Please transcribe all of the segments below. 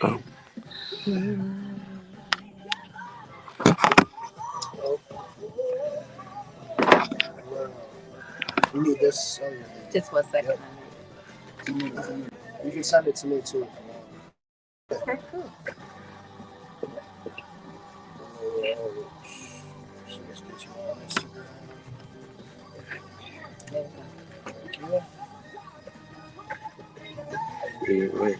Oh. You need this. Just 1 second. You can send it to me too. Okay, cool. So let's get you on Instagram. There we Yeah, wait.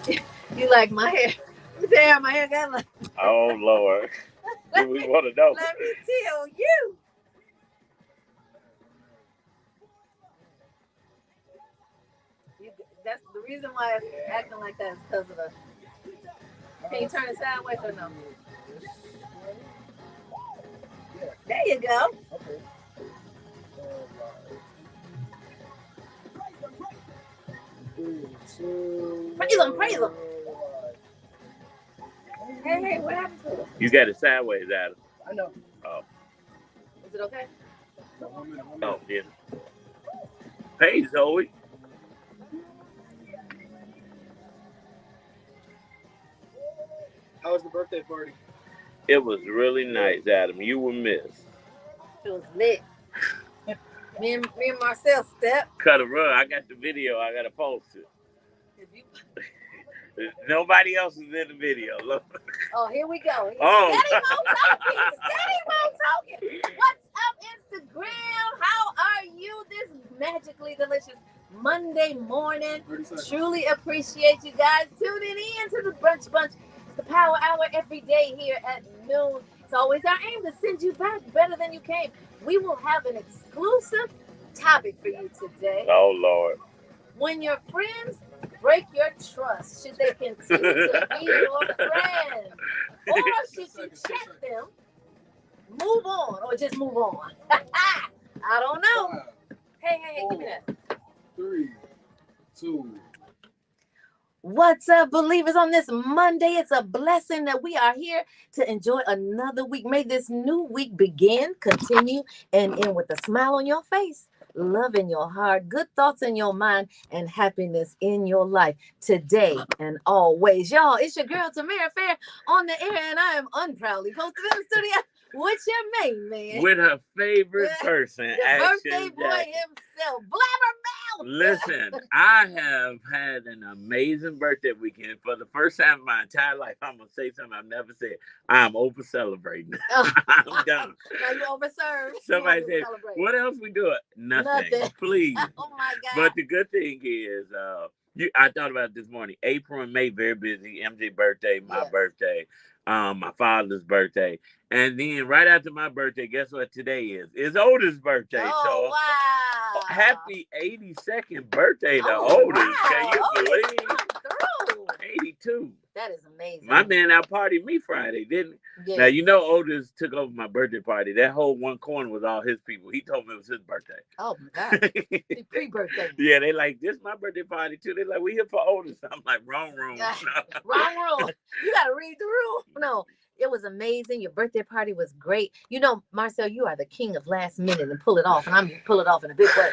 go. You like my hair? Let me tell you how my hair got like. Oh Lord. Do we want to know? Let me tell you. you. That's the reason why it's acting like that is because of the. Can you turn it sideways or no? There you go. Okay. Praise him, praise him. Hey, what happened to it? You got it sideways, Adam. I know. Oh, Is it okay? oh, yeah. Hey, Zoe. How was the birthday party? It was really nice, Adam. You were missed. It was lit. Me and Marcel stepped. Cut a rug. I got the video. I got to post it. If you Nobody else is in the video. Look. Oh, here we go. Oh. Steady Mo talking. Steady Mo talking. What's up, Instagram? How are you this magically delicious Monday morning? Truly appreciate you guys tuning in to the Brunch Bunch. It's the Power Hour every day here at noon. It's always our aim to send you back better than you came. We will have an exclusive topic for you today. Oh, Lord. When your friends break your trust, should they continue to be your friends? Or should you check them, move on, or just move on? I don't know. Hey, give me that. 3, 2. What's up, believers? On this Monday, it's a blessing that we are here to enjoy another week. May this new week begin, continue, and end with a smile on your face, love in your heart, good thoughts in your mind, and happiness in your life today and always. Y'all, it's your girl, Tamara Fair, on the air, and I am unproudly posted in the studio with your main man. With her favorite person, the birthday boy himself, Blabber Mouth. Listen, I have had an amazing birthday weekend. For the first time in my entire life, I'm going to say something I've never said. I'm over celebrating. I'm done. Now you overserved. Somebody said, what else we do? Nothing. Please. Oh my God. But the good thing is, I thought about it this morning. April and May, very busy. MJ birthday, my birthday, my father's birthday. And then right after my birthday, guess what today is? It's Otis' birthday. Oh, so wow. Happy 82nd birthday to Otis. Wow. Can you believe? Through. 82. That is amazing. My man out partied me Friday, didn't he? Yeah. Now, you know Otis took over my birthday party. That whole one corner was all his people. He told me it was his birthday. Oh, my God. Pre-birthday. Yeah, they like, this my birthday party, too. They like, we here for Otis. I'm like, wrong room. Wrong room. You got to read the room. No. It was amazing. Your birthday party was great. You know, Marcel, you are the king of last minute and pull it off. And I'm going to pull it off in a big way.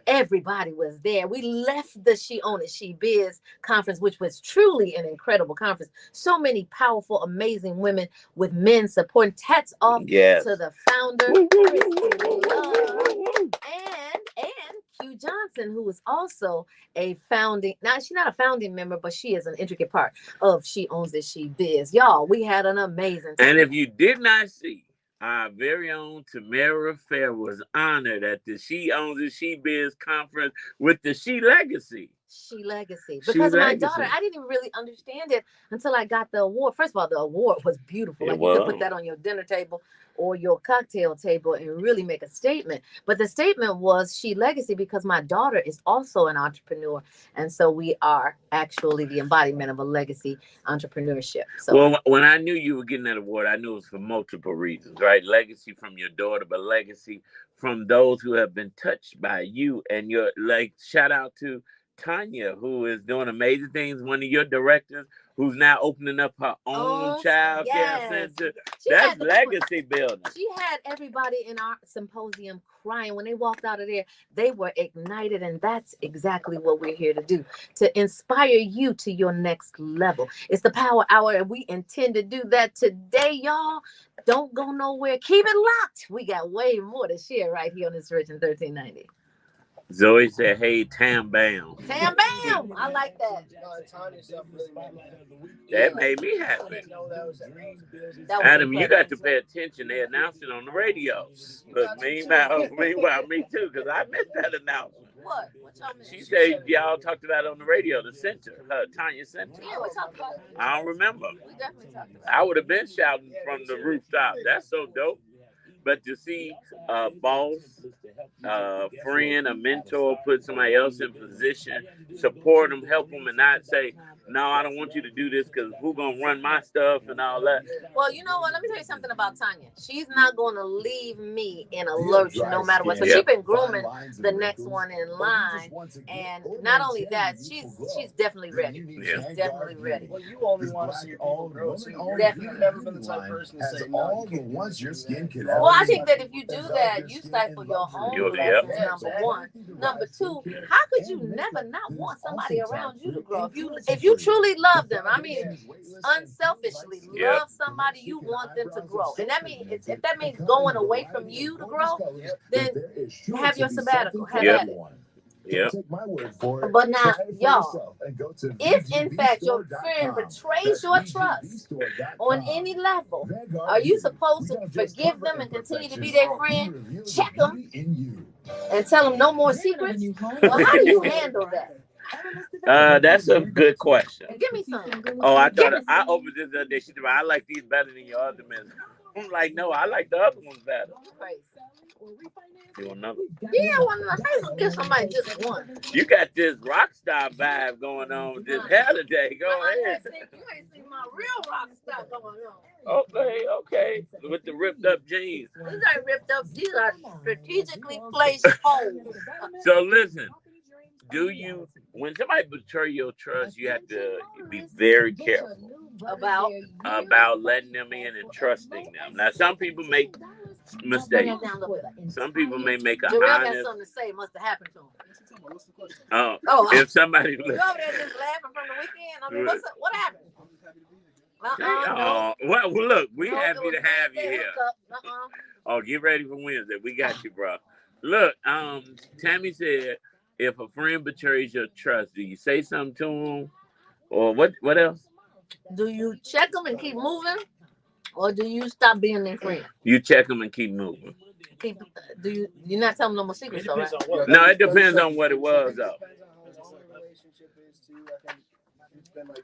Everybody was there. We left the She Own It, She Biz conference, which was truly an incredible conference. So many powerful, amazing women with men supporting. Hats off to the founder, Christy Love, and Q Johnson, who is also a founding, now she's not a founding member, but she is an intricate part of She Owns It, She Biz. Y'all, we had an amazing time. And if you did not see, our very own Tamara Fair was honored at the She Owns It, She Biz conference with the She Legacy. She Legacy. Because of my daughter, I didn't even really understand it until I got the award. First of all, the award was beautiful. Like you could put that on your dinner table or your cocktail table and really make a statement. But the statement was She Legacy because my daughter is also an entrepreneur. And so we are actually the embodiment of a legacy entrepreneurship. So, well, when I knew you were getting that award, I knew it was for multiple reasons, right? Legacy from your daughter, but legacy from those who have been touched by you and your, like, shout out to Tanya, who is doing amazing things, one of your directors, who's now opening up her own child care center. That's legacy building. She had everybody in our symposium crying when they walked out of there. They were ignited, and that's exactly what we're here to do, to inspire you to your next level. It's the Power Hour, and we intend to do that today, y'all. Don't go nowhere. Keep it locked. We got way more to share right here on this Virgin 1390. Zoe said, "Hey, Tam Bam." Tam Bam. I like that. That made me happy. Adam, you got to pay attention. They announced it on the radio. But meanwhile, me too, because I missed that announcement. What y'all missed? She said y'all talked about it on the radio, the center, Tanya Center. Yeah, we talked about it. I don't remember. We definitely talked about it. I would have been shouting from the rooftop. That's so dope. But to see a boss, a friend, a mentor put somebody else in position, support them, help them, and not say, "No, I don't want you to do this because who's going to run my stuff and all that." Well, you know what? Let me tell you something about Tanya. She's not going to leave me in a lurch no matter what. So she's been grooming the next one in line. And not only that, she's definitely ready. Yeah. She's definitely ready. Well, you only want to see people grow. So you've never been the type of person to say, "No, you can't do that." Well, I think that if you do that, you stifle your own blessings, number one. Number two, how could you never not want somebody around you to grow? If you truly love them, I mean, unselfishly love somebody, you want them to grow. And that means, if that means going away from you to grow, then have your sabbatical. Have at it. Yeah. But now, y'all, if in fact your friend betrays your trust on any level, are you supposed to forgive them and continue to be their friend? Check them and tell them no more secrets? Well, how do you handle that? That's a good question. Give me some. Oh, I thought I opened this the other day. She said, "I like these better than your other men." I'm like, "No, I like the other ones better." You want another? Yeah, I want to give somebody just one. You got this rock star vibe going on this hell today. Go ahead. You ain't seen my real rock star going on. Okay. With the ripped up jeans. These aren't ripped up. These are strategically placed holes. So listen, when somebody betray your trust, you have to be very careful about letting them in and trusting them. Now, some people make mistakes. Some people may make a Jarrell honest. got something to say. Must have happened to him. If somebody You over there just laughing from the weekend? I mean, what happened? Well, look, we happy to have you here. Uh-uh. Oh, get ready for Wednesday. We got you, bro. Look, Tammy said, if a friend betrays your trust, do you say something to them, or what else? Do you check them and keep moving, or do you stop being their friend? You check them and keep moving. You're not telling them no secrets, though, right? No, it depends on what it was, though.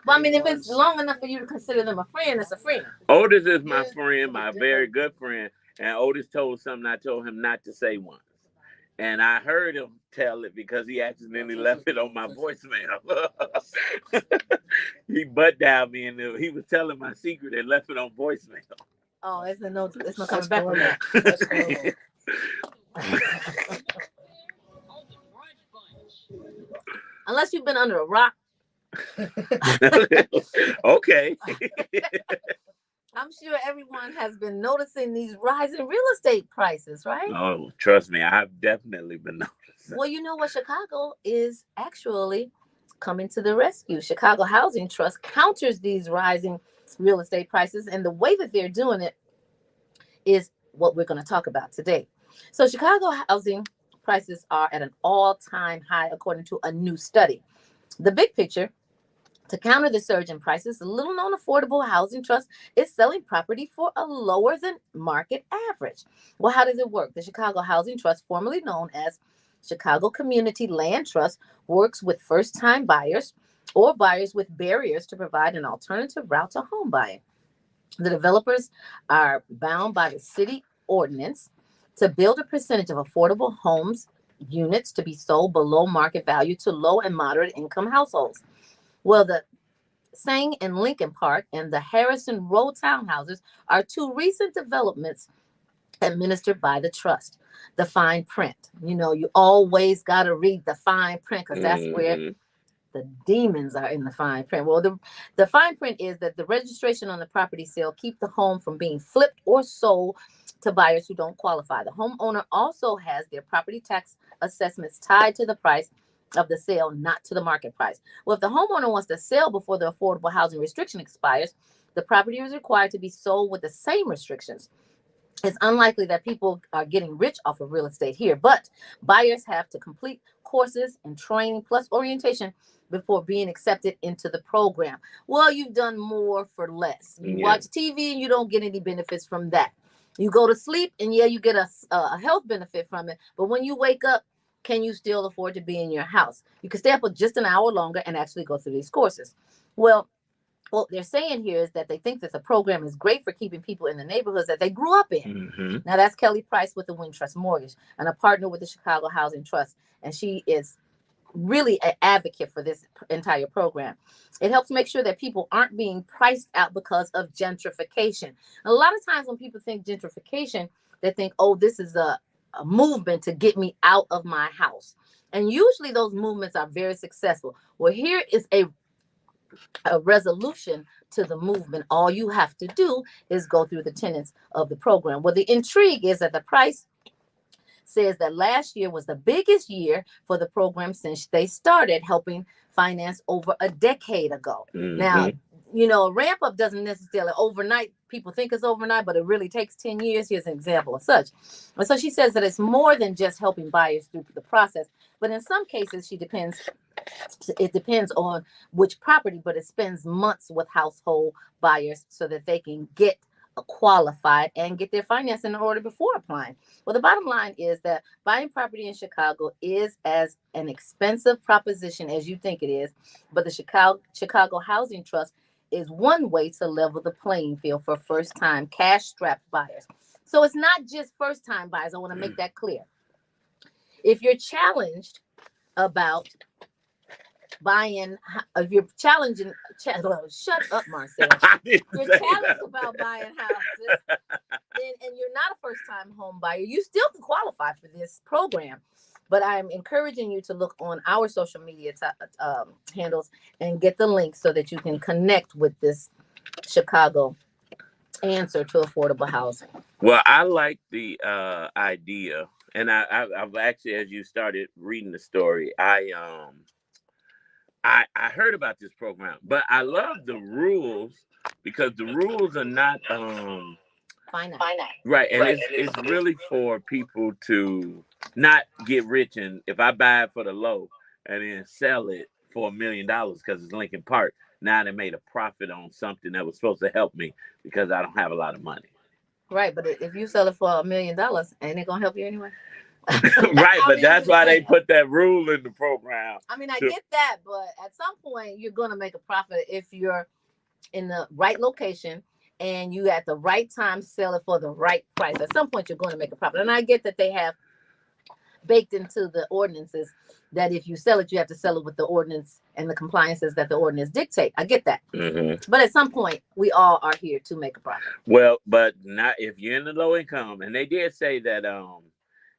But I mean, if it's long enough for you to consider them a friend, it's a friend. Otis is my friend, my very good friend, and Otis told something I told him not to say once. And I heard him tell it because he accidentally left it on my voicemail. He butt dialed me and he was telling my secret and left it on voicemail. Oh, it's no coming back from that. Unless you've been under a rock. Okay. I'm sure everyone has been noticing these rising real estate prices, right? Oh, trust me, I've definitely been noticing. Well, you know what? Chicago is actually coming to the rescue. Chicago Housing Trust counters these rising real estate prices, and the way that they're doing it is what we're going to talk about today. So Chicago housing prices are at an all-time high, according to a new study. The big picture: to counter the surge in prices, the little-known Affordable Housing Trust is selling property for a lower than market average. Well, how does it work? The Chicago Housing Trust, formerly known as Chicago Community Land Trust, works with first-time buyers or buyers with barriers to provide an alternative route to home buying. The developers are bound by the city ordinance to build a percentage of affordable homes units to be sold below market value to low and moderate income households. Well, the Sang and Lincoln Park and the Harrison Road townhouses are two recent developments administered by the trust. The fine print. You know, you always got to read the fine print because that's where the demons are in the fine print. Well, the fine print is that the registration on the property sale keep the home from being flipped or sold to buyers who don't qualify. The homeowner also has their property tax assessments tied to the price of the sale, not to the market price. Well, if the homeowner wants to sell before the affordable housing restriction expires, the property is required to be sold with the same restrictions. It's unlikely that people are getting rich off of real estate here, but buyers have to complete courses and training plus orientation before being accepted into the program. Well, you've done more for less. You watch TV and you don't get any benefits from that. You go to sleep and you get a health benefit from it, but when you wake up, can you still afford to be in your house? You can stay up for just an hour longer and actually go through these courses. Well, what they're saying here is that they think that the program is great for keeping people in the neighborhoods that they grew up in. Now, that's Kelly Price with the Wintrust Mortgage and a partner with the Chicago Housing Trust. And she is really an advocate for this entire program. It helps make sure that people aren't being priced out because of gentrification. A lot of times when people think gentrification, they think, oh, this is a movement to get me out of my house. And usually those movements are very successful. Well, here is a resolution to the movement. All you have to do is go through the tenets of the program. Well, the intrigue is that the price says that last year was the biggest year for the program since they started helping finance over a decade ago. Now, you know, a ramp up doesn't necessarily overnight. People think it's overnight, but it really takes 10 years. Here's an example of such. And so she says that it's more than just helping buyers through the process, but in some cases, it depends on which property, but it spends months with household buyers so that they can get qualified and get their financing in order before applying. Well, the bottom line is that buying property in Chicago is as an expensive proposition as you think it is, but the Chicago Housing Trust is one way to level the playing field for first-time cash-strapped buyers. So it's not just first-time buyers. I want to make that clear. If you're challenged about buying, if you're challenging, shut up, Marcel. You're challenged about buying houses, and you're not a first-time home buyer, you still can qualify for this program. But I'm encouraging you to look on our social media handles and get the link so that you can connect with this Chicago answer to affordable housing. Well, I like the idea, and I've actually, as you started reading the story, I heard about this program, but I love the rules because the rules are not finite. Right, and it's really for people to not get rich, and if I buy it for the low and then sell it for $1 million because it's Lincoln Park, now they made a profit on something that was supposed to help me because I don't have a lot of money. Right, but if you sell it for $1 million, ain't it gonna help you anyway? Right, but that's why they put that rule in the program. I mean, I get that, but at some point you're gonna make a profit if you're in the right location and you at the right time sell it for the right price. At some point you're going to make a profit. And I get that they have baked into the ordinances that if you sell it, you have to sell it with the ordinance and the compliances that the ordinance dictate. I get that. But at some point, we all are here to make a profit. Well, but not if you're in the low income. And they did say that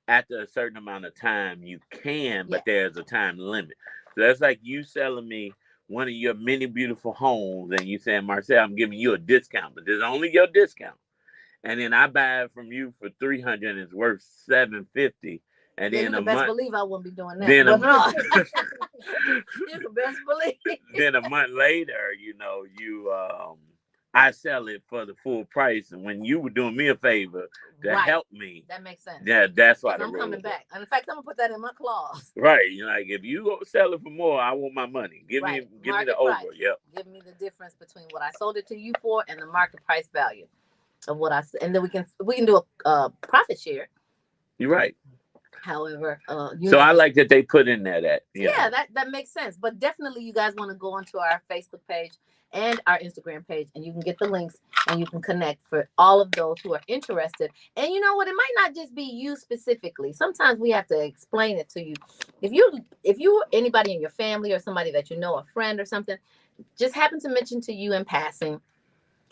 after a certain amount of time, you can, but there's a time limit. So that's like you selling me one of your many beautiful homes and you saying, Marcel, I'm giving you a discount, but there's only your discount. And then I buy it from you for $300 and it's worth $750. And then you can best believe I wouldn't be doing that. Then you can best believe. Then a month later, you know, I sell it for the full price, and when you were doing me a favor to help me, that makes sense. Yeah, that's why I'm coming back. And in fact, I'm gonna put that in my clause. Right, you know, like if you sell it for more, I want my money. Give me the over. Yep. Give me the difference between what I sold it to you for and the market price value of what and then we can do a profit share. You're right. However, so I like that they put in there that. Yeah, that makes sense. But definitely, you guys want to go onto our Facebook page and our Instagram page, and you can get the links and you can connect for all of those who are interested. And you know what? It might not just be you specifically. Sometimes we have to explain it to you. If you anybody in your family or somebody that you know, a friend or something, just happen to mention to you in passing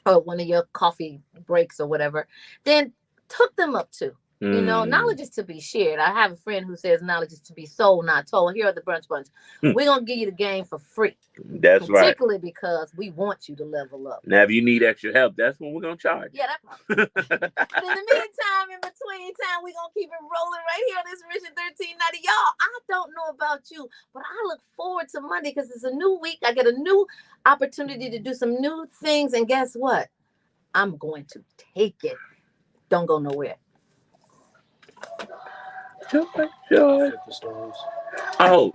or one of your coffee breaks or whatever, then hook them up to. You know, knowledge is to be shared. I have a friend who says knowledge is to be sold, not told. Here are the brunch bunch. We're going to give you the game for free. That's right. Particularly because we want you to level up. Now, if you need extra help, that's when we're going to charge. Yeah, that part. But in the meantime, in between time, we're going to keep it rolling right here on this Rich and 1390. Y'all, I don't know about you, but I look forward to Monday because it's a new week. I get a new opportunity to do some new things. And guess what? I'm going to take it. Don't go nowhere. Oh,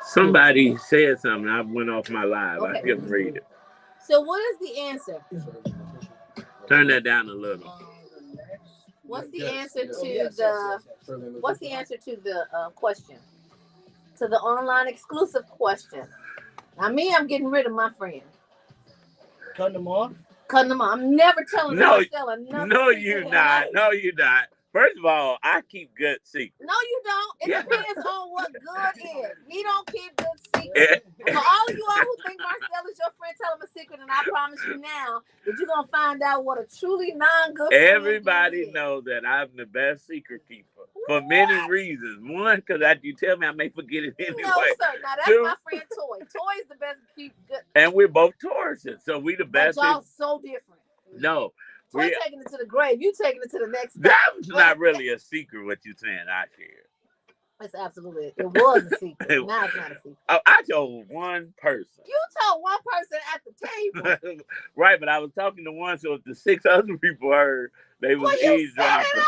somebody said something. I went off my live. Okay. I couldn't read it. So what is the answer? Turn that down a little. What's the answer to the question? To the online exclusive question. Now me, I'm getting rid of my friend. Cutting them off? Cutting them off. I'm never telling Marcel another. No, you're not. No, you're not. First of all, I keep good secrets. No, you don't. It depends on what good is. He don't keep good secrets. For all of you all who think Marcel is your friend, tell him a secret, and I promise you now that you're gonna find out what a truly non-good friend Everybody knows that I'm the best secret keeper for many reasons. One, because after you tell me, I may forget it anyway. No, sir. Now that's my friend Toy. Toy is the best keep good. And we're both Tauruses, so we the best. But y'all so different. No. Toy taking it to the grave. You taking it to the next. That's not really a secret. What you're saying, I share. It's absolutely. It was a secret. Now it's not a secret. I told one person. You told one person at the table. Right, but I was talking to one, so if the 6 other people heard, they was eavesdropping.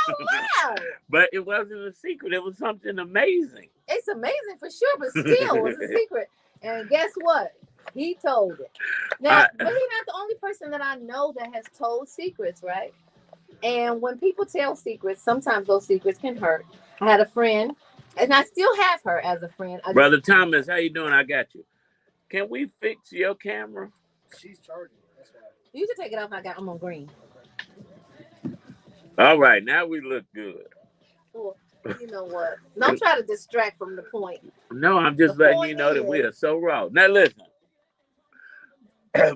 But it wasn't a secret. It was something amazing. It's amazing for sure, but still, it's a secret. And guess what? He told it. Now, but he's not the only person that I know that has told secrets, right? And when people tell secrets, sometimes those secrets can hurt. I had a friend, and I still have her as a friend. Brother Thomas, how you doing? I got you. Can we fix your camera? She's charging. That's why. You can take it off. I'm on green. All right, now we look good. Well, you know what? Don't try to distract from the point. No, I'm just letting you know that we are so raw. Now listen.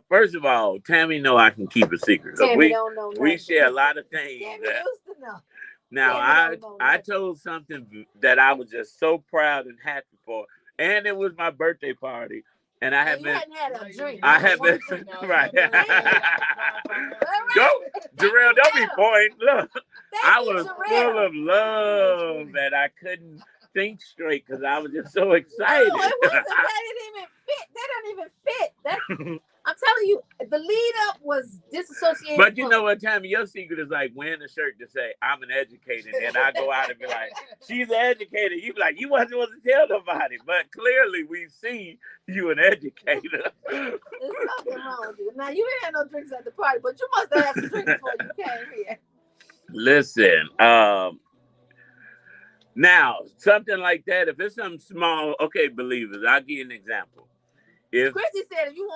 First of all, Tammy know I can keep a secret. Tammy don't know we share a lot of things. Tammy used to know. Now I told something that I was just so proud and happy for, and it was my birthday party, and I hadn't had a drink. I haven't right. Jarrell, don't be pointing. Look, I was full of love that I couldn't think straight because I was just so excited. No, it wasn't. That didn't even fit. That doesn't even fit. That I'm telling you, the lead up was disassociated. But you know what, Tammy, your secret is like wearing a shirt to say I'm an educator, and I go out and be like, she's an educator. You be like, you wasn't supposed to tell nobody, but clearly we see you an educator. There's something wrong with you. Now you didn't have no drinks at the party, but you must have had some drinks before you came here. Listen, now something like that, if it's something small, okay, believers, I'll give you an example. Christy said, if you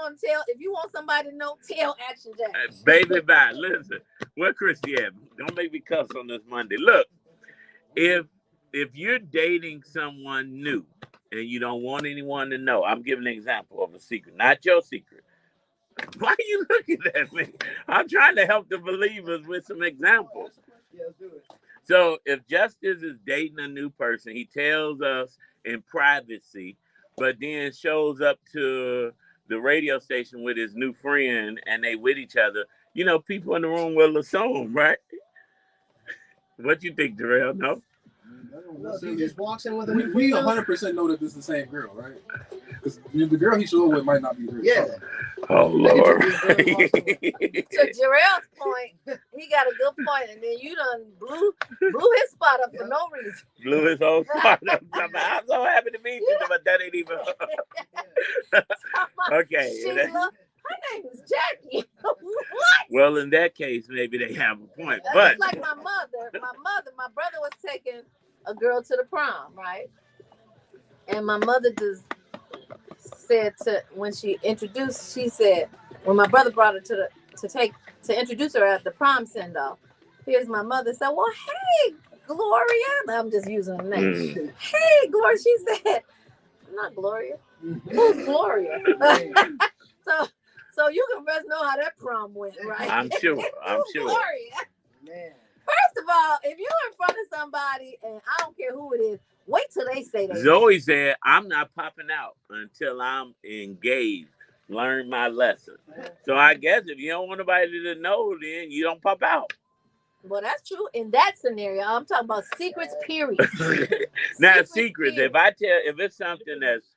want somebody to know, tell Action Jack. Baby, bye. Listen, where Christy at? Don't make me cuss on this Monday. Look, if you're dating someone new and you don't want anyone to know, I'm giving an example of a secret, not your secret. Why are you looking at me? I'm trying to help the believers with some examples. Yeah, let's do it. So if Justice is dating a new person, he tells us in privacy, but then shows up to the radio station with his new friend and they with each other, you know, people in the room will assume, right? What you think, Darrell? No? No, he just walks in with a new We 100% know that this is the same girl, right? Because the girl he showed with might not be her. Yeah. Oh, Lord. To Jarrell's point, he got a good point, and then you done blew his spot up for no reason. Blew his whole spot up. I'm so happy to meet you, but that ain't even. Okay. Sheila, her name is Jackie. What? Well, in that case, maybe they have a point. That's But like my brother was taking a girl to the prom, right? And my mother just said when she introduced, she said, when my brother brought her to introduce her at the prom send-off, here's my mother said, well, hey, Gloria. I'm just using her name. Hey, Gloria. She said, not Gloria. Who's Gloria? So you can best know how that prom went, right? I'm sure. Gloria. Man. First of all, if you're in front of somebody, and I don't care who it is, wait till they say that. Zoe said, I'm not popping out until I'm engaged. Learn my lesson. So I guess if you don't want nobody to know, then you don't pop out. Well, that's true in that scenario. I'm talking about secrets, period. Now, secrets, period. If it's something that's,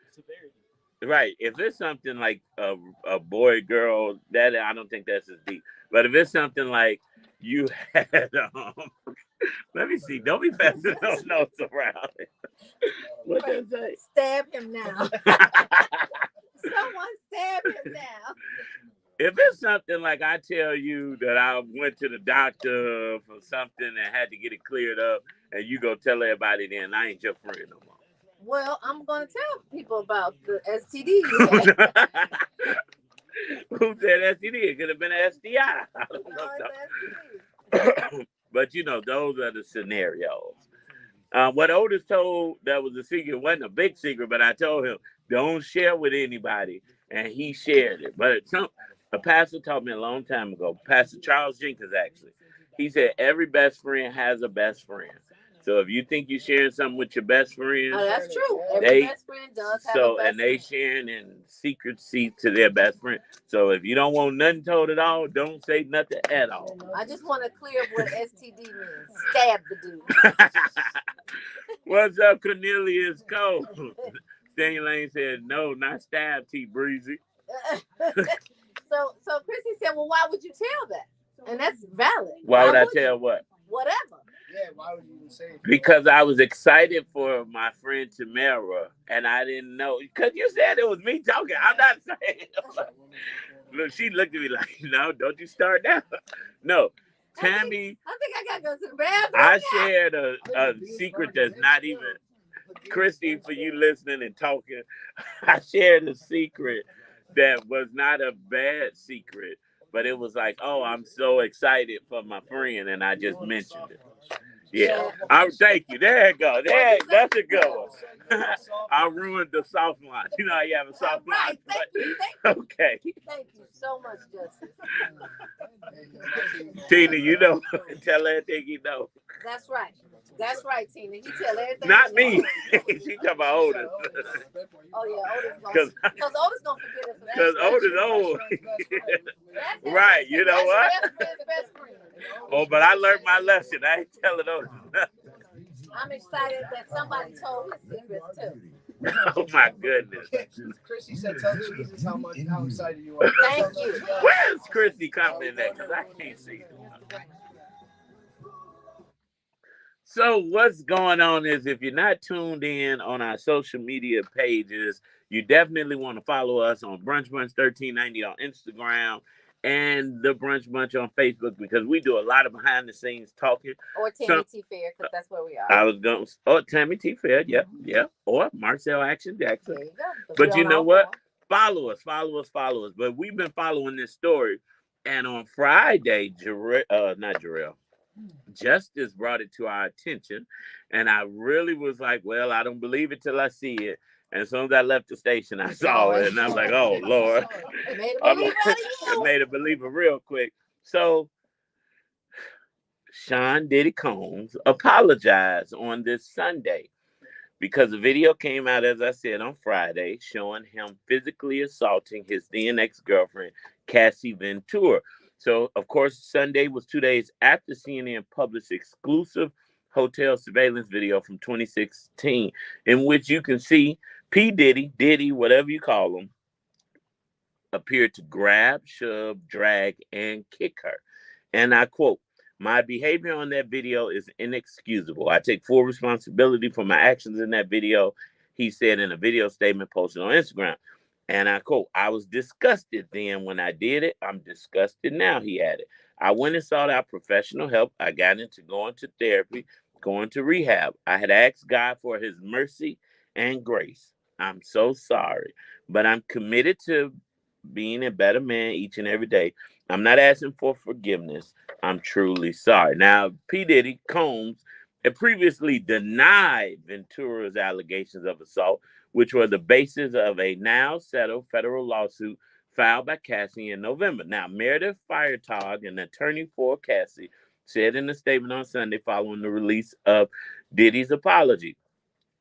right, if it's something like a boy, girl, that I don't think that's as deep. But if it's something like you had, let me see, don't be passing those notes around. What does it say? Stab him now. Someone stab him now. If it's something like I tell you that I went to the doctor for something and had to get it cleared up, and you go tell everybody, then I ain't your friend no more. Well, I'm going to tell people about the STD you had. Who said STD? It could have been an STI. I don't know. STD. But, those are the scenarios. What Otis told that was a secret wasn't a big secret, but I told him, don't share with anybody. And he shared it. But a pastor taught me a long time ago, Pastor Charles Jenkins, actually. He said, every best friend has a best friend. So if you think you're sharing something with your best friend, oh, that's true. Every best friend does have a best and they friend. sharing in secrecy to their best friend. So if you don't want nothing told at all, don't say nothing at all. I just want to clear up what STD means. Stab the dude. What's up, Cornelius Cole? Stanley Lane said, no, not stab, T Breezy. So Chrissy said, well, why would you tell that? And that's valid. Why would I tell what? Whatever. Yeah, why would you even say it? Because I was excited for my friend Tamara, and I didn't know. Because you said it was me talking. I'm not saying. Look, she looked at me like, no, don't you start now. No. Tammy. I think I got to go to the bathroom. I shared a secret that's not even. Christy, for you listening and talking, I shared a secret that was not a bad secret, but it was like, oh, I'm so excited for my friend, and I just mentioned it. Yeah. Thank you. There you go. That's a good one. I ruined the soft line. You know how you have a soft line. Right. Thank you. Okay. Thank you so much, Justin. Tina, tell everything you know. That's right. That's right, Tina. He tell everything. Not me. She talking about Otis. Oh yeah, Otis. Because Otis don't forget us. Because Otis old. Right. You know what? Best friend. Oh, but I learned my lesson. I ain't telling Otis. I'm excited that somebody told his secrets too. Oh my goodness. Chrissy said, tell Jesus how excited you are. Thank you. Where's Chrissy coming at? Because I can't see it. So what's going on is if you're not tuned in on our social media pages, you definitely want to follow us on Brunch Bunch 1390 on Instagram and the Brunch Bunch on Facebook, because we do a lot of behind the scenes talking. Or Tammy T. Fair, because that's where we are. Tammy T. Fair, yeah. Or Marcel Action Jackson. There you go. But you know what? Follow us. But we've been following this story. And on Friday, Justice brought it to our attention. And I really was like, well, I don't believe it till I see it. And as soon as I left the station, I saw it. And I was like, oh, Lord. It made a believer real quick. So Sean Diddy Combs apologized on this Sunday because the video came out, as I said, on Friday, showing him physically assaulting his then ex-girlfriend, Cassie Ventura. So, of course, Sunday was 2 days after CNN published exclusive hotel surveillance video from 2016, in which you can see P. Diddy, whatever you call him, appeared to grab, shove, drag, and kick her. And I quote, "My behavior on that video is inexcusable. I take full responsibility for my actions in that video," he said in a video statement posted on Instagram. And I quote, "I was disgusted then when I did it. I'm disgusted now," he added. "I went and sought out professional help. I got into going to therapy, going to rehab. I had asked God for his mercy and grace. I'm so sorry, but I'm committed to being a better man each and every day. I'm not asking for forgiveness. I'm truly sorry." Now, P. Diddy Combs had previously denied Ventura's allegations of assault, which were the basis of a now settled federal lawsuit filed by Cassie in November. Now, Meredith Firetog, an attorney for Cassie, said in a statement on Sunday following the release of Diddy's apology.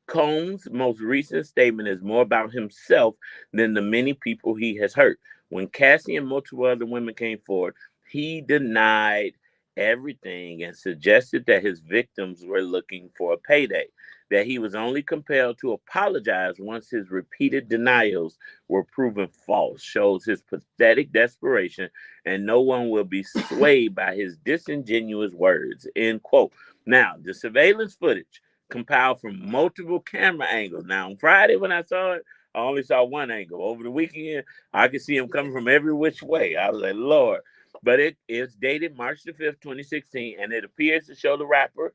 Combs' most recent statement is more about himself than the many people he has hurt. When Cassie and multiple other women came forward, he denied everything and suggested that his victims were looking for a payday, that he was only compelled to apologize once his repeated denials were proven false, shows his pathetic desperation, and no one will be swayed by his disingenuous words, end quote. Now, the surveillance footage compiled from multiple camera angles. Now, on Friday when I saw it, I only saw one angle. Over the weekend, I could see him coming from every which way. I was like, Lord. But it's dated March the 5th, 2016, and it appears to show the rapper,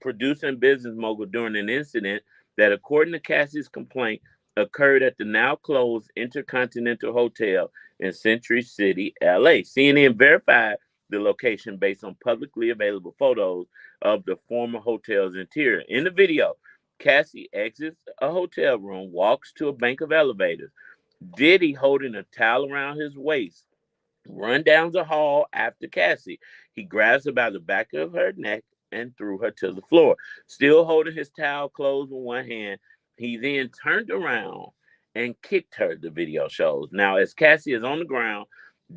producer, and business mogul during an incident that, according to Cassie's complaint, occurred at the now closed Intercontinental Hotel in Century City, LA. CNN verified the location based on publicly available photos of the former hotel's interior. In the video, Cassie exits a hotel room, walks to a bank of elevators. Diddy, holding a towel around his waist, run down the hall after Cassie. He grabs her by the back of her neck and threw her to the floor. Still holding his towel closed with one hand, he then turned around and kicked her, the video shows. Now, as Cassie is on the ground,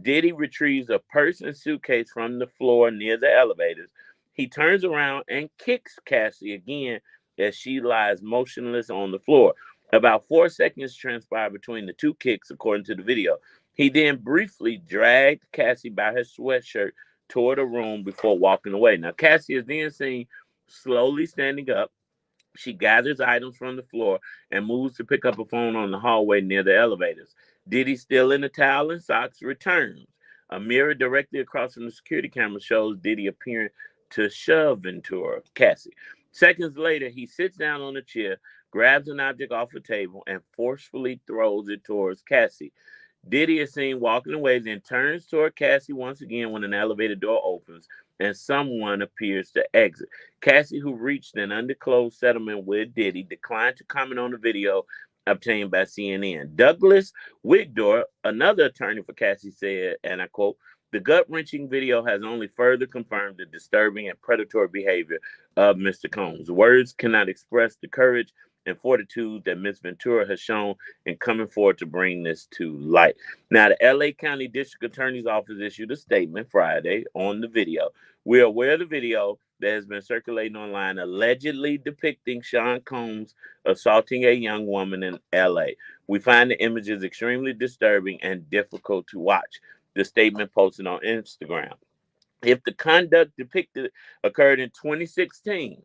Diddy retrieves a purse and suitcase from the floor near the elevators. He turns around and kicks Cassie again as she lies motionless on the floor. About 4 seconds transpire between the two kicks, according to the video. He then briefly dragged Cassie by her sweatshirt toward a room before walking away. Now, Cassie is then seen slowly standing up. She gathers items from the floor and moves to pick up a phone on the hallway near the elevators. Diddy, still in a towel and socks, returns. A mirror directly across from the security camera shows Diddy appearing to shove into her, Cassie. Seconds later, he sits down on a chair, grabs an object off a table, and forcefully throws it towards Cassie. Diddy is seen walking away, then turns toward Cassie once again when an elevator door opens and someone appears to exit. Cassie, who reached an undisclosed settlement with Diddy, declined to comment on the video obtained by CNN. Douglas Wigdor, another attorney for Cassie, said, and I quote, "The gut-wrenching video has only further confirmed the disturbing and predatory behavior of Mr. Combs. Words cannot express the courage and fortitude that Ms. Ventura has shown in coming forward to bring this to light." Now, the LA County District Attorney's Office issued a statement Friday on the video. "We're aware of the video that has been circulating online allegedly depicting Sean Combs assaulting a young woman in LA. We find the images extremely disturbing and difficult to watch," the statement posted on Instagram. If the conduct depicted occurred in 2016,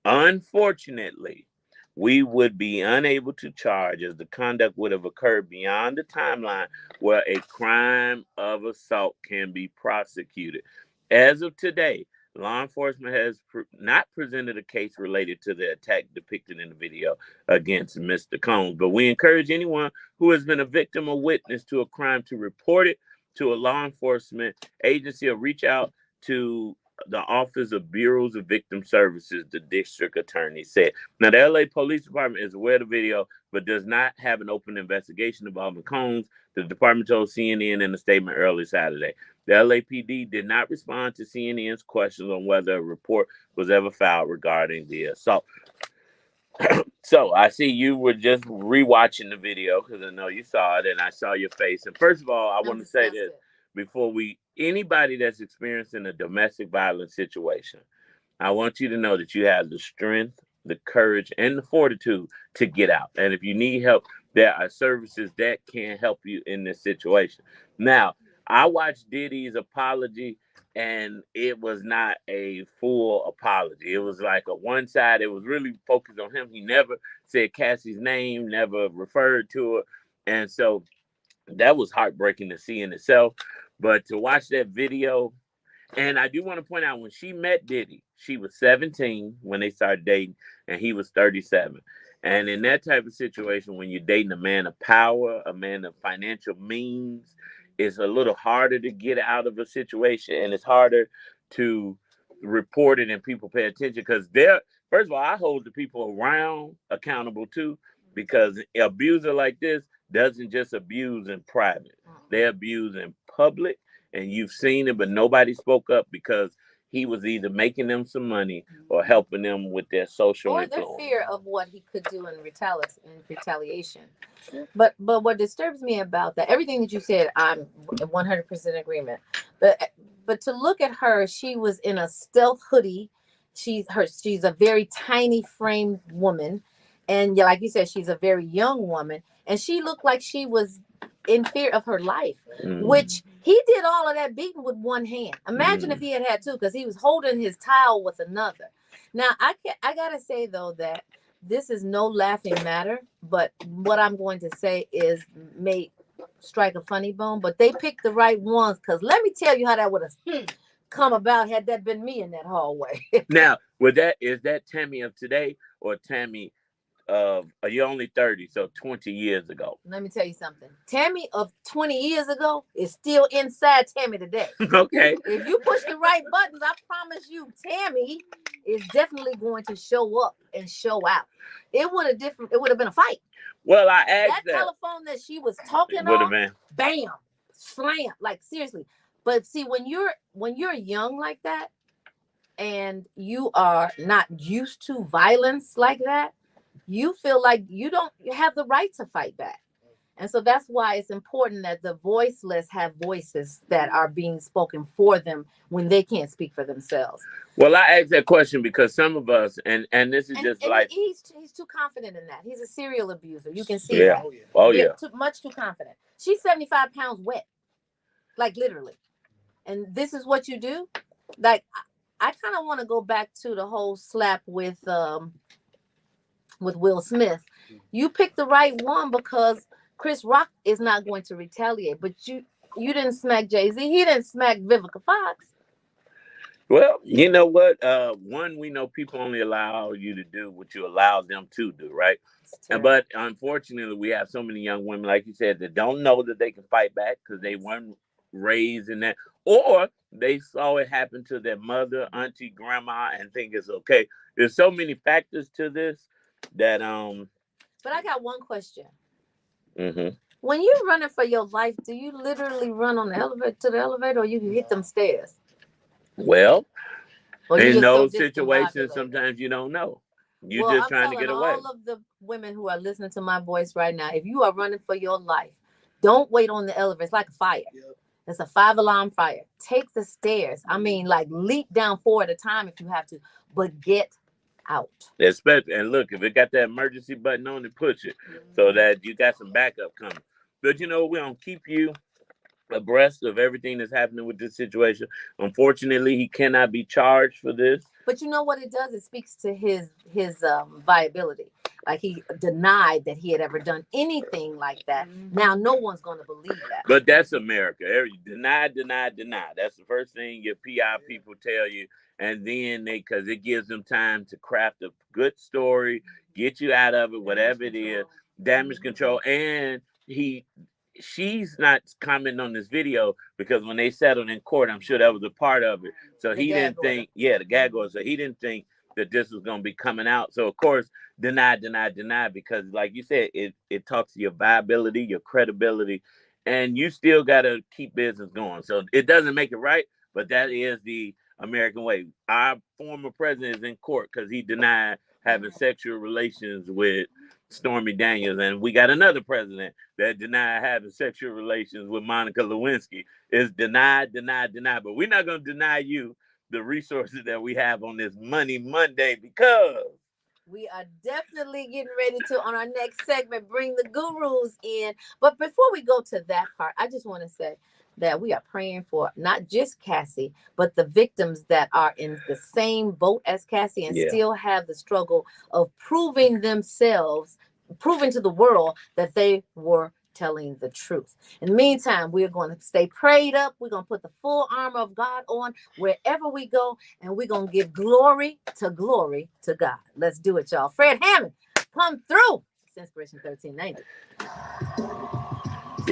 unfortunately, we would be unable to charge, as the conduct would have occurred beyond the timeline where a crime of assault can be prosecuted. As of today, law enforcement has not presented a case related to the attack depicted in the video against Mr. Combs, but we encourage anyone who has been a victim or witness to a crime to report it to a law enforcement agency or reach out to the Office of Bureaus of Victim Services, the district attorney said. Now, the LA Police Department is aware of the video, but does not have an open investigation involving Combs. The department told CNN in a statement early Saturday. The LAPD did not respond to CNN's questions on whether a report was ever filed regarding the assault. So I see you were just rewatching the video because I know you saw it and I saw your face. And first of all, I want to say this before anybody that's experiencing a domestic violence situation, I want you to know that you have the strength, the courage, and the fortitude to get out. And if you need help, there are services that can help you in this situation. Now, I watched Diddy's apology, and it was not a full apology. It was like a one side. It was really focused on him. He never said Cassie's name, never referred to her. And so that was heartbreaking to see in itself. But to watch that video, and I do want to point out, when she met Diddy, she was 17 when they started dating, and he was 37. And in that type of situation, when you're dating a man of power, a man of financial means, it's a little harder to get out of a situation, and it's harder to report it and people pay attention because first of all, I hold the people around accountable too, because an abuser like this doesn't just abuse in private. They abuse in public, and you've seen it, but nobody spoke up because he was either making them some money or helping them with their social or their influence. fear of what he could do in retaliation. But what disturbs me about that, everything that you said, I'm 100% agreement. But to look at her, she was in a stealth hoodie. She's a very tiny framed woman, and like you said, she's a very young woman, and she looked like she was in fear of her life, which he did all of that beating with one hand. Imagine if he had two, because he was holding his towel with another. Now I gotta say though that this is no laughing matter, but what I'm going to say is may strike a funny bone, but they picked the right ones, because let me tell you how that would have come about had that been me in that hallway. Now, is that Tammy of today or Tammy of you're only 30, so 20 years ago? Let me tell you something. Tammy of 20 years ago is still inside Tammy today. Okay. If you push the right buttons, I promise you, Tammy is definitely going to show up and show out. It would have been a fight. Well, I asked that telephone that she was talking would have on, been bam, slam, like seriously. But see, when you're young like that, and you are not used to violence like that, you feel like you don't have the right to fight back. And so that's why it's important that the voiceless have voices that are being spoken for them when they can't speak for themselves. Well, I asked that question because some of us, and this is just like he's too confident in that. He's a serial abuser. You can see that. Much too confident. She's 75 pounds wet, like literally. And this is what you do. Like, I kind of want to go back to the whole slap with Will Smith. You picked the right one because Chris Rock is not going to retaliate, but you didn't smack Jay-Z. He didn't smack Vivica Fox. Well, you know what? One, we know people only allow you to do what you allow them to do, right? But unfortunately, we have so many young women, like you said, that don't know that they can fight back because they weren't raised in that, or they saw it happen to their mother, auntie, grandma, and think it's okay. There's so many factors to this that But I got one question. Mm-hmm. When you're running for your life, do you literally run on the elevator, or you can hit them stairs? Well, in those situations, sometimes you don't know. You're just trying to get away. All of the women who are listening to my voice right now, if you are running for your life, don't wait on the elevator. It's like a fire. Yep. It's a 5-alarm fire. Take the stairs. I mean, like leap down 4 at a time if you have to, but get out. Especially, and look, if it got that emergency button on it, push it so that you got some backup coming. But you know, we're gonna keep you abreast of everything that's happening with this situation. Unfortunately, he cannot be charged for this. But you know what it does? It speaks to his viability. Like, he denied that he had ever done anything like that. Now no one's going to believe that. But that's America. Deny. That's the first thing your PI people tell you. And then because it gives them time to craft a good story, get you out of it, whatever it is, damage control. And she's not commenting on this video because when they settled in court, I'm sure that was a part of it. So he didn't think, the gag order. So he didn't think that this was going to be coming out. So of course, deny, because like you said, it talks to your viability, your credibility, and you still got to keep business going. So it doesn't make it right, but that is the American way. Our former president is in court because he denied having sexual relations with Stormy Daniels, and we got another president that denied having sexual relations with Monica Lewinsky. It's denied. But we're not going to deny you the resources that we have on this Money Monday, because we are definitely getting ready to, on our next segment, bring the gurus in. But before we go to that part, I just want to say that we are praying for not just Cassie, but the victims that are in the same boat as Cassie and still have the struggle of proving themselves, proving to the world that they were telling the truth. In the meantime, we're going to stay prayed up. We're going to put the full armor of God on wherever we go, and we're going to give glory to God. Let's do it, y'all. Fred Hammond, come through. It's Inspiration 1390.